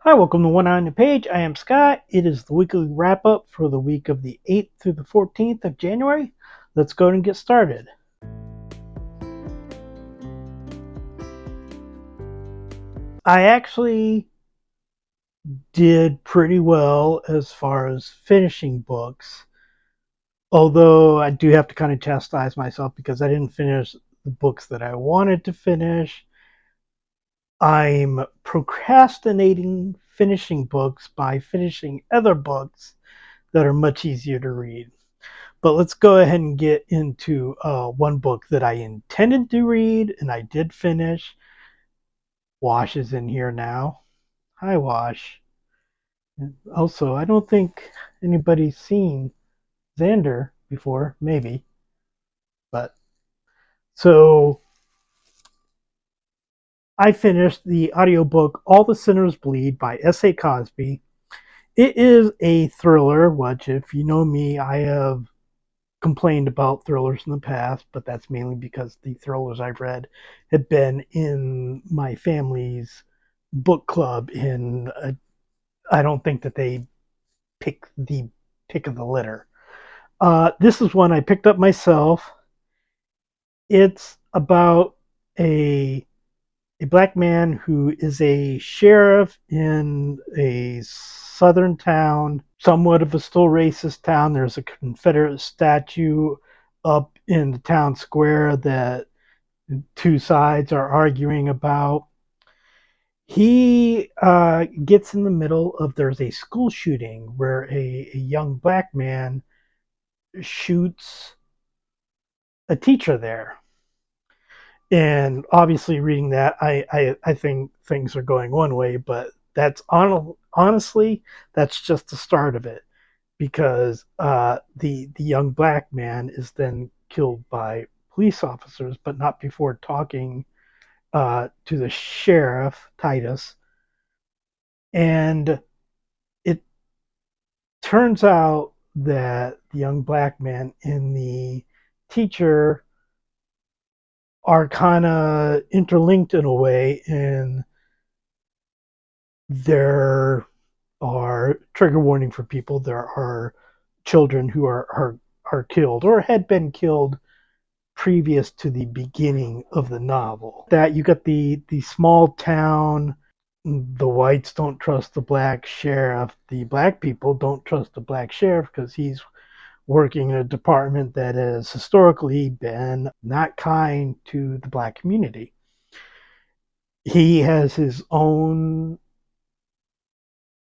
Hi, welcome to One on the Page. I am Scott. It is the weekly wrap up for the week of the 8th through the 14th of January. Let's go and get started. I actually did pretty well as far as finishing books, although I do have to kind of chastise myself because I didn't finish the books that I wanted to finish. I'm procrastinating finishing books by finishing other books that are much easier to read. But let's go ahead and get into one book that I intended to read and I did finish. Wash is in here now. Hi, Wash. And also, I don't think anybody's seen Xander before, maybe. But so I finished the audiobook All the Sinners Bleed by S.A. Cosby. It is a thriller, which, if you know me, I have complained about thrillers in the past, but that's mainly because the thrillers I've read have been in my family's book club. I don't think that they pick the pick of the litter. This is one I picked up myself. It's about a a black man who is a sheriff in a southern town, somewhat of a still racist town. There's a Confederate statue up in the town square that two sides are arguing about. He gets in the middle of there's a school shooting where a young black man shoots a teacher there. And obviously, reading that, I think things are going one way, but honestly, that's just the start of it, because the young black man is then killed by police officers, but not before talking to the sheriff Titus, and it turns out that the young black man and the teacher are kind of interlinked in a way, and there are trigger warning for people. There are children who are killed or had been killed previous to the beginning of the novel. That you got the small town. The whites don't trust the black sheriff. The black people don't trust the black sheriff because he's working in a department that has historically been not kind to the black community. He has his own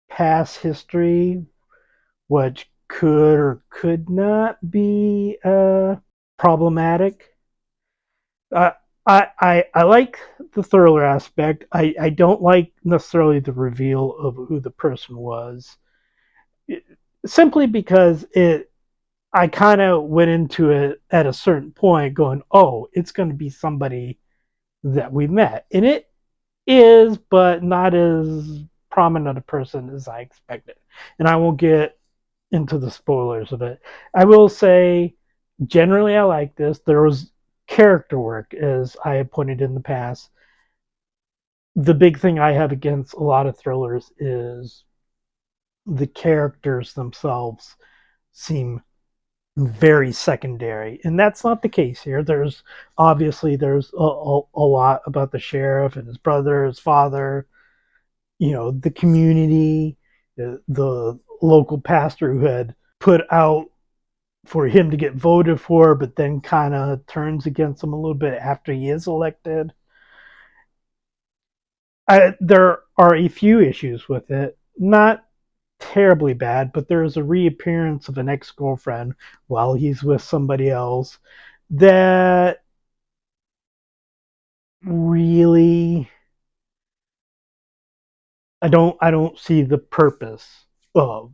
past history, which could or could not be problematic. Uh, I like the thriller aspect. I don't like necessarily the reveal of who the person was, it, simply because it. I kind of went into it at a certain point, going, "Oh, it's going to be somebody that we met," and it is, but not as prominent a person as I expected. And I won't get into the spoilers of it. I will say, generally, I like this. There was character work, as I have pointed in the past. The big thing I have against a lot of thrillers is the characters themselves seem very secondary, and that's not the case here. There's a lot about the sheriff and his brother, his father, the community, the local pastor who had put out for him to get voted for, but then kind of turns against him a little bit after he is elected. There are a few issues with it, not terribly bad, but there is a reappearance of an ex-girlfriend while he's with somebody else that really I don't see the purpose of.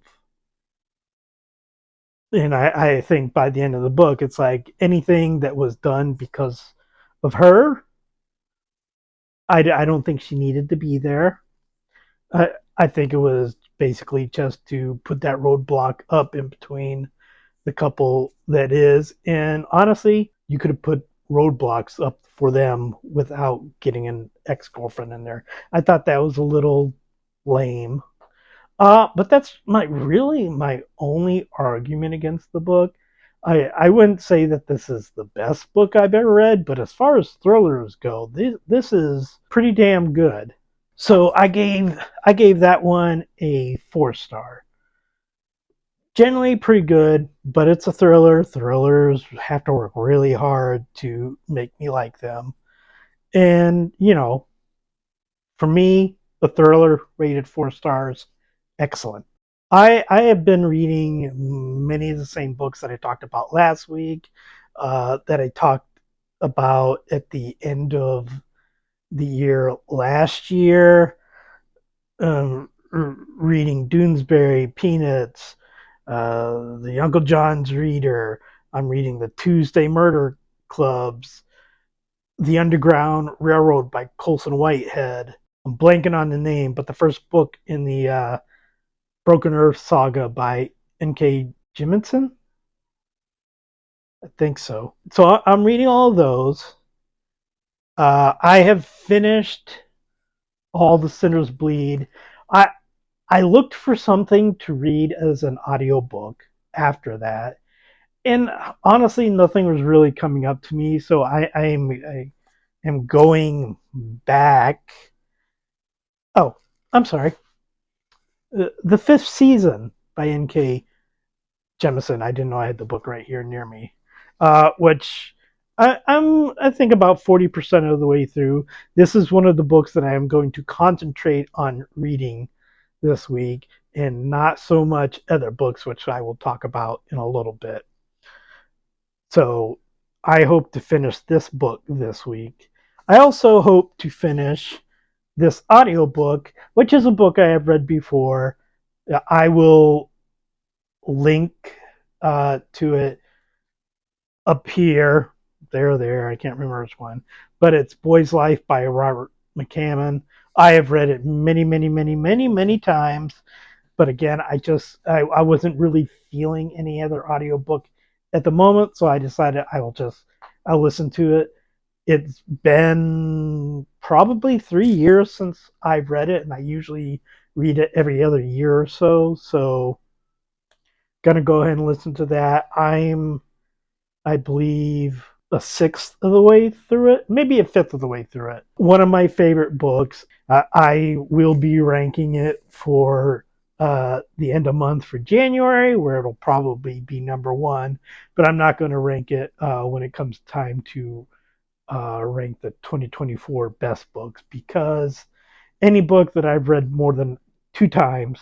And I think by the end of the book, it's like anything that was done because of her, I don't think she needed to be there. I think it was basically just to put that roadblock up in between the couple that is. And honestly, you could have put roadblocks up for them without getting an ex girlfriend in there. I thought that was a little lame. But that's my only argument against the book. I wouldn't say that this is the best book I've ever read, but as far as thrillers go, this is pretty damn good. So I gave that one a 4 star. Generally pretty good, but it's a thriller. Thrillers have to work really hard to make me like them. And, for me, the thriller rated 4 stars, excellent. I have been reading many of the same books that I talked about last week, that I talked about at the end of the year last year. Reading Doonesbury, Peanuts, the Uncle John's Reader. I'm reading the Tuesday Murder Clubs, The Underground Railroad by Colson Whitehead. I'm blanking on the name, but the first book in the Broken Earth saga by N.K. Jemisin. I think so. So I'm reading all of those. I have finished All the Sinners Bleed. I I looked for something to read as an audiobook after that, and honestly, nothing was really coming up to me. So I am going back. Oh, I'm sorry. The Fifth Season by N.K. Jemisin. I didn't know I had the book right here near me, which I think about 40% of the way through. This is one of the books that I am going to concentrate on reading this week, and not so much other books, which I will talk about in a little bit. So I hope to finish this book this week. I also hope to finish this audiobook, which is a book I have read before. I will link to it up here, there. I can't remember which one, but it's Boy's Life by Robert McCammon. I have read it many, many, many, many, many times, but again, I wasn't really feeling any other audiobook at the moment, so I decided I'll listen to it. It's been probably 3 years since I've read it, and I usually read it every other year or so. So gonna go ahead and listen to that. I believe a sixth of the way through it, maybe a fifth of the way through it. One of my favorite books. I will be ranking it for the end of month for January, where it'll probably be number one. But I'm not going to rank it when it comes time to rank the 2024 best books, because any book that I've read more than 2 times,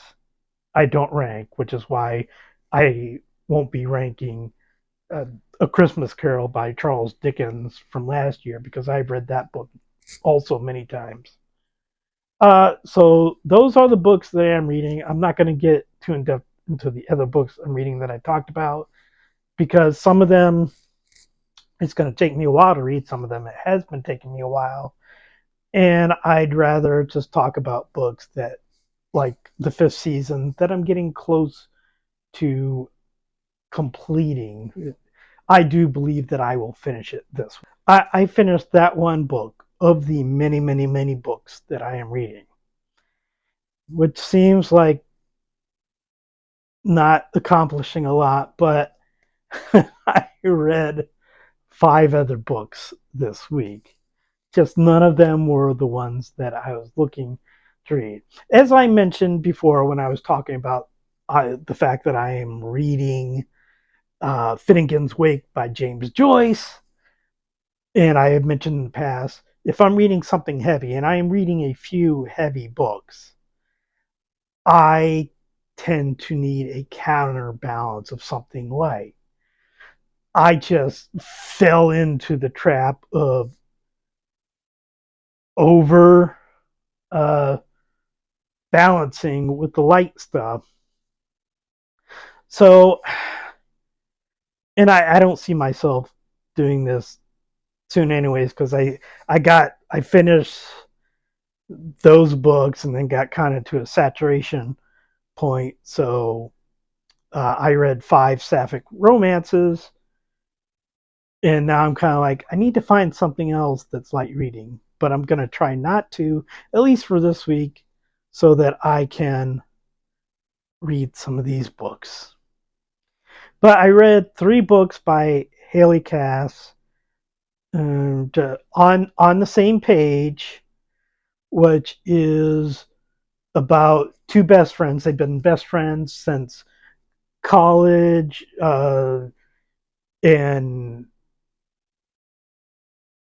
I don't rank, which is why I won't be ranking uh, A Christmas Carol by Charles Dickens from last year, because I've read that book also many times. So those are the books that I'm reading. I'm not going to get too in depth into the other books I'm reading that I talked about, because some of them it's going to take me a while to read. Some of them it has been taking me a while, and I'd rather just talk about books that, like the Fifth Season, that I'm getting close to completing. I do believe that I will finish it this week. I finished that one book of the many, many, many books that I am reading, which seems like not accomplishing a lot, but I read 5 other books this week. Just none of them were the ones that I was looking to read. As I mentioned before, when I was talking about the fact that I am reading Finnegan's Wake by James Joyce, and I have mentioned in the past, if I'm reading something heavy, and I am reading a few heavy books, I tend to need a counterbalance of something light. I just fell into the trap of over uh, balancing with the light stuff. So, and I don't see myself doing this soon, anyways, because I finished those books and then got kind of to a saturation point. So I read 5 sapphic romances, and now I'm kind of like, I need to find something else that's light reading, but I'm gonna try not to, at least for this week, so that I can read some of these books. But I read 3 books by Haley Cass on the same page, which is about 2 best friends. They've been best friends since college, and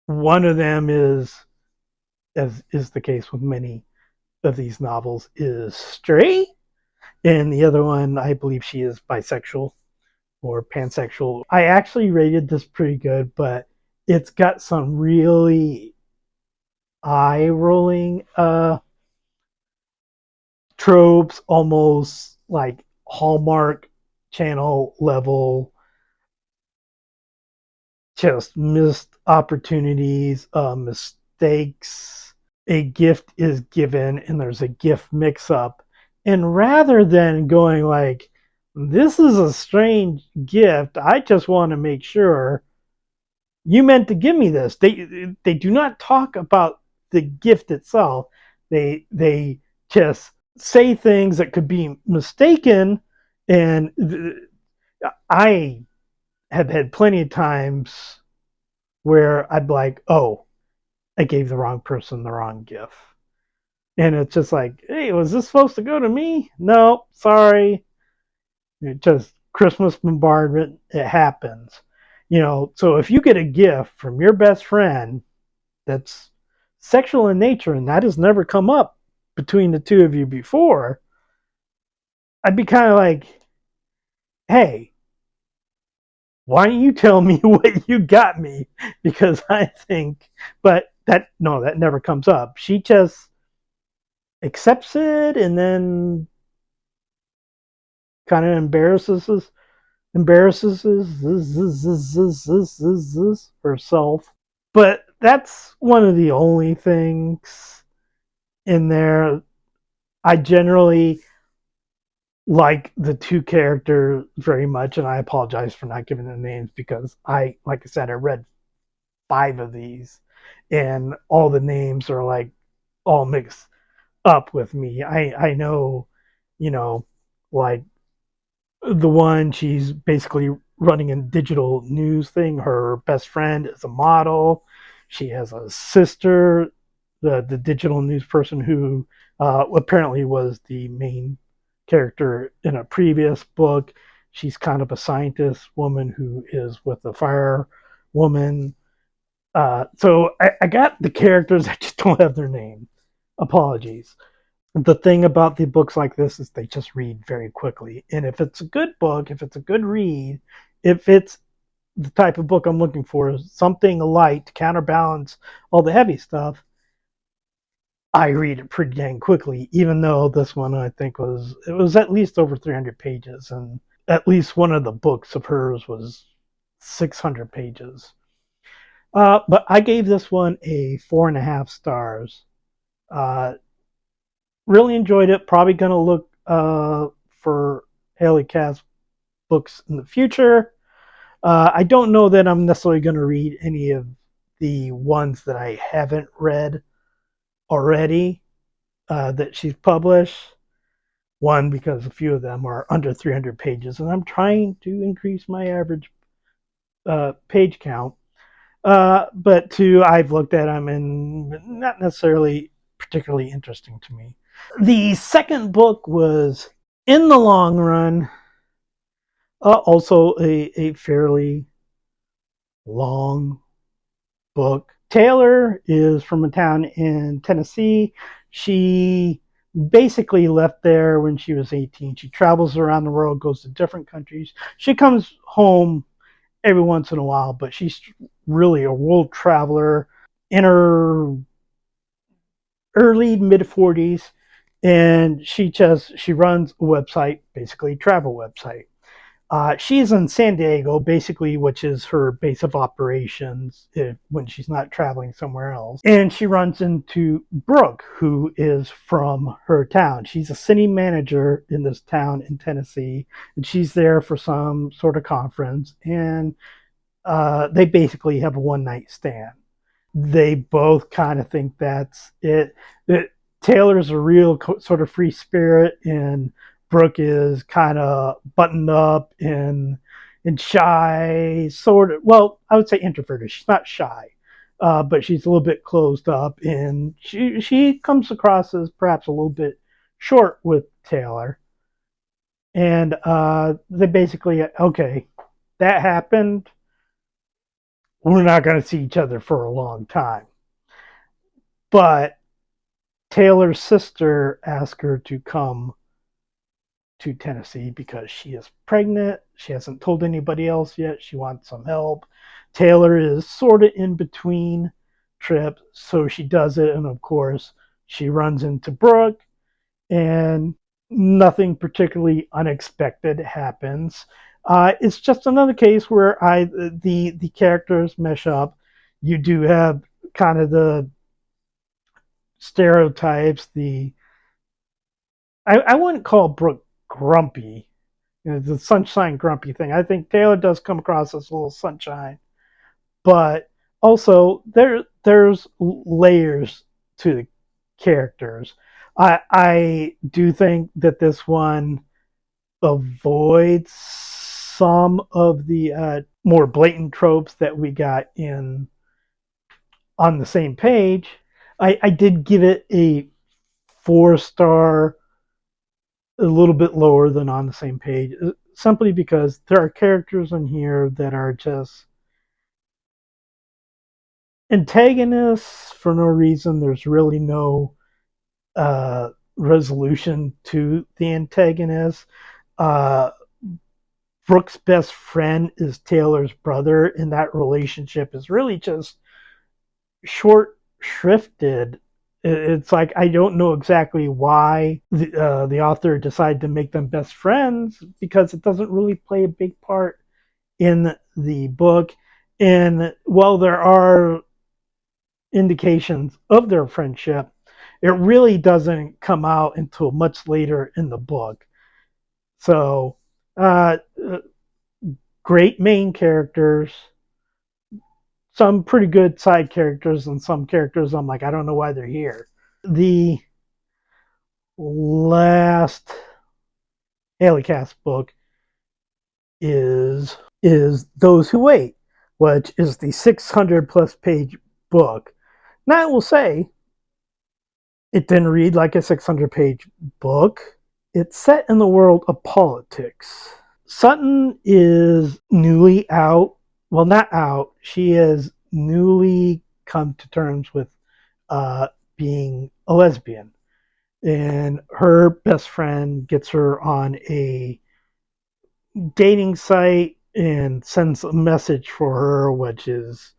one of them is, as is the case with many of these novels, is straight, and the other one, I believe she is bisexual or pansexual. I actually rated this pretty good, but it's got some really eye rolling tropes, almost like Hallmark channel level, just missed opportunities, mistakes. A gift is given and there's a gift mix up. And rather than going like, this is a strange gift, I just want to make sure you meant to give me this. They do not talk about the gift itself. They just say things that could be mistaken, and I have had plenty of times where I'd be like, oh, I gave the wrong person the wrong gift. And it's just like, hey, was this supposed to go to me? No, sorry. It just Christmas bombardment, it happens. So if you get a gift from your best friend that's sexual in nature and that has never come up between the two of you before, I'd be kind of like, hey, why don't you tell me what you got me? Because I think, but that, no, that never comes up. She just accepts it and then kind of embarrasses herself. But that's one of the only things in there. I generally like the 2 characters very much, and I apologize for not giving the names because like I said, I read 5 of these, and all the names are like all mixed up with me. I know, you know, like the one, she's basically running a digital news thing. Her best friend is a model. She has a sister, the digital news person who apparently was the main character in a previous book. She's kind of a scientist woman who is with a fire woman. So I got the characters, I just don't have their name. Apologies. The thing about the books like this is they just read very quickly. And if it's a good book, if it's a good read, if it's the type of book I'm looking for, something light to counterbalance all the heavy stuff, I read it pretty dang quickly, even though this one I think was at least over 300 pages, and at least one of the books of hers was 600 pages. But I gave this one a 4.5 stars. Uh, really enjoyed it. Probably going to look for Haley Cass books in the future. I don't know that I'm necessarily going to read any of the ones that I haven't read already that she's published. One, because a few of them are under 300 pages, and I'm trying to increase my average page count. But 2, I've looked at them and not necessarily particularly interesting to me. The second book was In the Long Run, also a fairly long book. Taylor is from a town in Tennessee. She basically left there when she was 18. She travels around the world, goes to different countries. She comes home every once in a while, but she's really a world traveler in her early mid 40s, and she runs a website, basically a travel website. She's in San Diego, basically, which is her base of operations when she's not traveling somewhere else. And she runs into Brooke, who is from her town. She's a city manager in this town in Tennessee, and she's there for some sort of conference. And they basically have a one night stand. They both kind of think that's it. Taylor's a real sort of free spirit, and Brooke is kind of buttoned up and shy, sort of. Well, I would say introverted. She's not shy, but she's a little bit closed up, and she comes across as perhaps a little bit short with Taylor. And they basically, okay, that happened. We're not going to see each other for a long time. But Taylor's sister asked her to come to Tennessee because she is pregnant. She hasn't told anybody else yet. She wants some help. Taylor is sort of in between trips, so she does it. And of course, she runs into Brooke, and nothing particularly unexpected happens. It's just another case where the characters mesh up. You do have kind of the stereotypes. I wouldn't call Brooke grumpy. The sunshine grumpy thing. I think Taylor does come across as a little sunshine, but also there's layers to the characters. I do think that this one avoids some of the more blatant tropes that we got in On the Same Page. I did give it a 4 star, a little bit lower than On the Same Page, simply because there are characters in here that are just antagonists for no reason. There's really no resolution to the antagonist. Uh, Brooke's best friend is Taylor's brother, and that relationship is really just short shrifted. It's like I don't know exactly why the author decided to make them best friends, because it doesn't really play a big part in the book. And while there are indications of their friendship, it really doesn't come out until much later in the book. So, uh, great main characters, some pretty good side characters, and some characters I'm like, I don't know why they're here. The last Haley Cast book is Those Who Wait, which is the 600 plus page book. Now I will say it didn't read like a 600-page book. It's set in the world of politics. Sutton is newly out. Well, not out. She is newly come to terms with uh, being a lesbian. And her best friend gets her on a dating site and sends a message for her, which is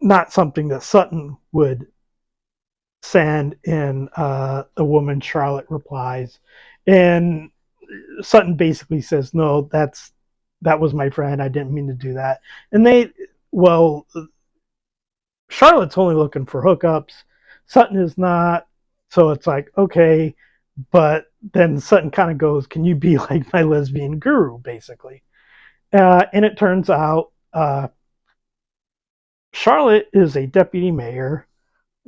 not something that Sutton would send. And a woman, Charlotte, replies. And Sutton basically says, "No, that was my friend. I didn't mean to do that." And well, Charlotte's only looking for hookups. Sutton is not. So it's like, okay, but then Sutton kind of goes, "Can you be like my lesbian guru?" Basically, and it turns out Charlotte is a deputy mayor.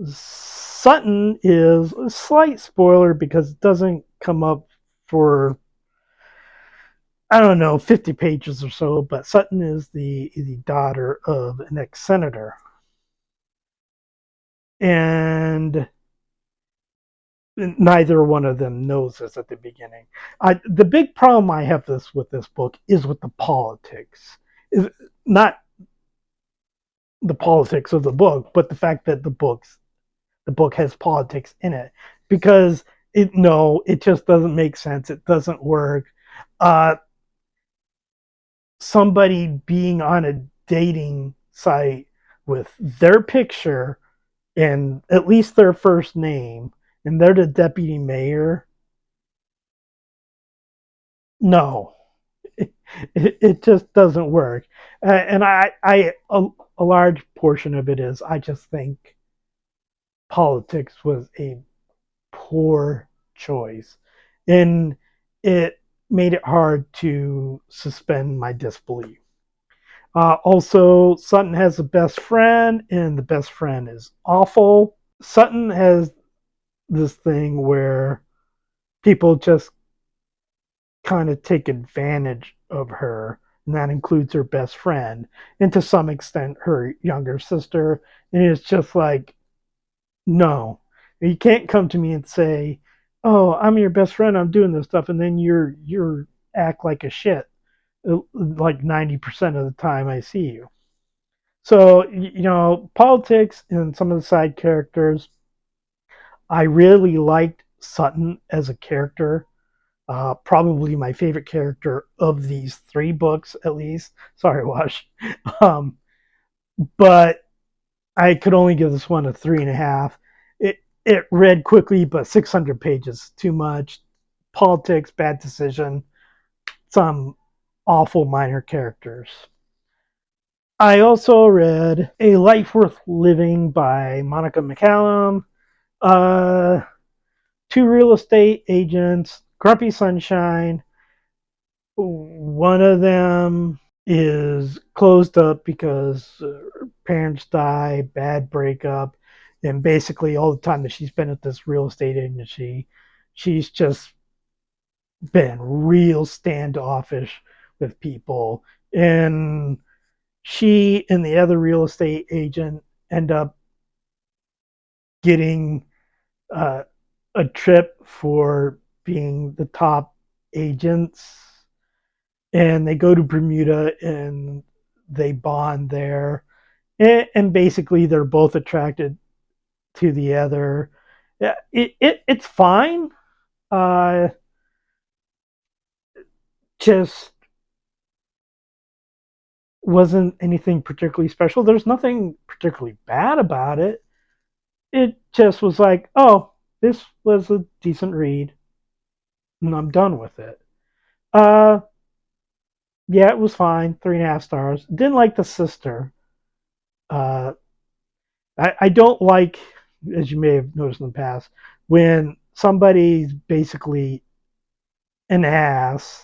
Sutton is a slight spoiler because it doesn't come up for, I don't know, 50 pages or so, but Sutton is the daughter of an ex-senator. And neither one of them knows this at the beginning. The big problem I have with this book is with the politics. Is not the politics of the book, but the fact that the book has politics in it, because it just doesn't make sense. It doesn't work. Uh, Somebody being on a dating site with their picture and at least their first name, and they're the deputy mayor. No, it just doesn't work. And a large portion of it is I just think politics was a poor choice, and it made it hard to suspend my disbelief. Also, Sutton has a best friend, and the best friend is awful. Sutton has this thing where people just kind of take advantage of her, and that includes her best friend and to some extent her younger sister. And it's just like, no, you can't come to me and say, "Oh, I'm your best friend. I'm doing this stuff," and then you're act like a shit like 90% of the time I see you. So politics and some of the side characters. I really liked Sutton as a character. Probably my favorite character of these three books, at least. Sorry, Wash. Um, but I could only give this one a 3.5. It read quickly, but 600 pages too much. Politics, bad decision, some awful minor characters. I also read A Life Worth Living by Monica McCallum. Uh, Two real estate agents, Grumpy Sunshine. One of them is closed up because parents die, bad breakup, and basically all the time that she's been at this real estate agency, she's just been real standoffish with people. And she and the other real estate agent end up getting uh, a trip for being the top agents, and they go to Bermuda and they bond there. And basically, they're both attracted to the other. Yeah, it's fine. Uh, just wasn't anything particularly special. There's nothing particularly bad about it. It just was like, oh, this was a decent read, and I'm done with it. Uh, yeah, it was fine. 3.5 stars. Didn't like the sister. Uh, I don't like, as you may have noticed in the past, when somebody's basically an ass,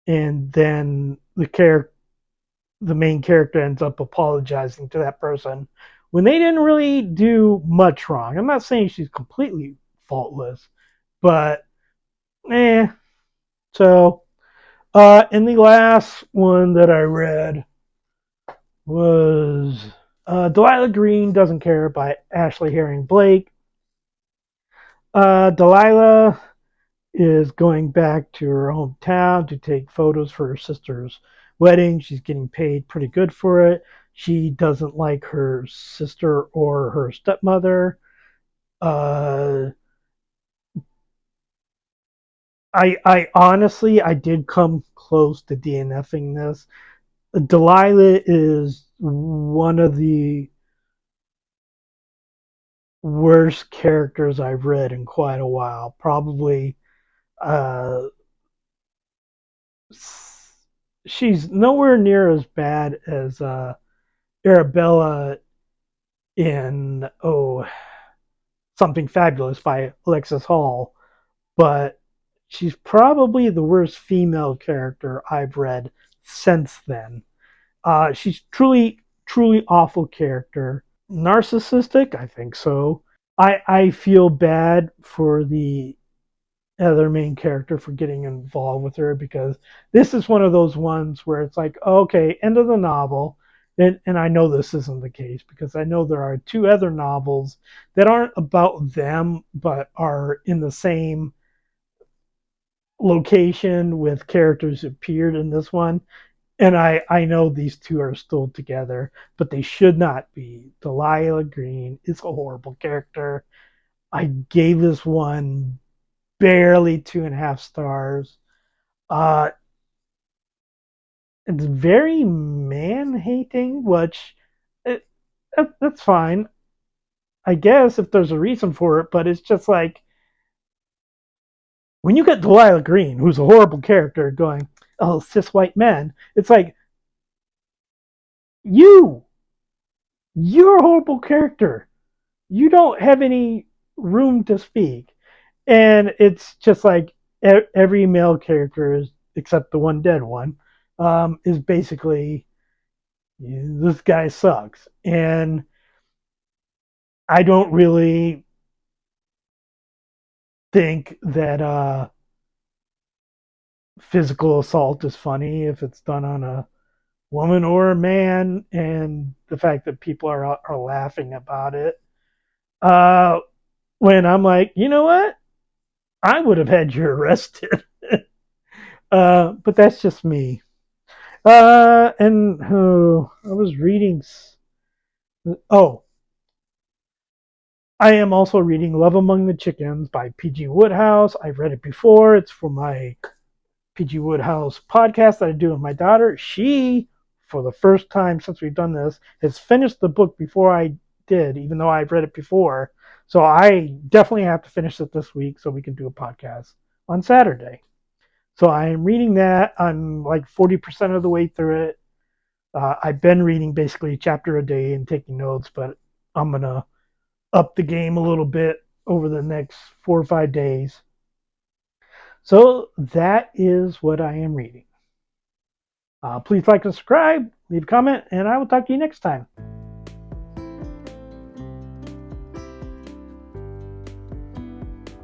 and then the main character ends up apologizing to that person when they didn't really do much wrong. I'm not saying she's completely faultless, but eh. So, and the last one that I read was Delilah Green Doesn't Care by Ashley Herring Blake. Delilah is going back to her hometown to take photos for her sister's wedding. She's getting paid pretty good for it. She doesn't like her sister or her stepmother. Uh, I honestly, I did come close to DNFing this. Delilah is one of the worst characters I've read in quite a while. Probably, uh, she's nowhere near as bad as Arabella in Something Fabulous by Alexis Hall, but she's probably the worst female character I've read since then. She's truly awful character. Narcissistic, I think so. I feel bad for the other main character for getting involved with her, because this is one of those ones where it's like, okay, end of the novel. And I know this isn't the case because I know there are two other novels that aren't about them but are in the same location with characters who appeared in this one. And I know these two are still together, but they should not be. Delilah Green is a horrible character. I gave this one barely 2.5 stars. Uh, it's very man hating, which it, that's fine, I guess, if there's a reason for it. But it's just like when you get Delilah Green, who's a horrible character, going, "Oh, cis white men," it's like you, you're a horrible character. You don't have any room to speak, and it's just like every male character is except the one dead one is basically, this guy sucks. And I don't really think that physical assault is funny if it's done on a woman or a man, and the fact that people are laughing about it. Uh, when I'm like, you know what, I would have had you arrested. But that's just me. And I was reading. Oh, I am also reading Love Among the Chickens by P.G. Wodehouse. I've read it before. It's for my P.G. Wodehouse podcast that I do with my daughter. She, for the first time since we've done this, has finished the book before I did, even though I've read it before. So I definitely have to finish it this week so we can do a podcast on Saturday. So I am reading that. I'm like 40% of the way through it. I've been reading basically a chapter a day and taking notes, but I'm going to up the game a little bit over the next 4 or 5 days. So that is what I am reading. Please like and subscribe, leave a comment, and I will talk to you next time.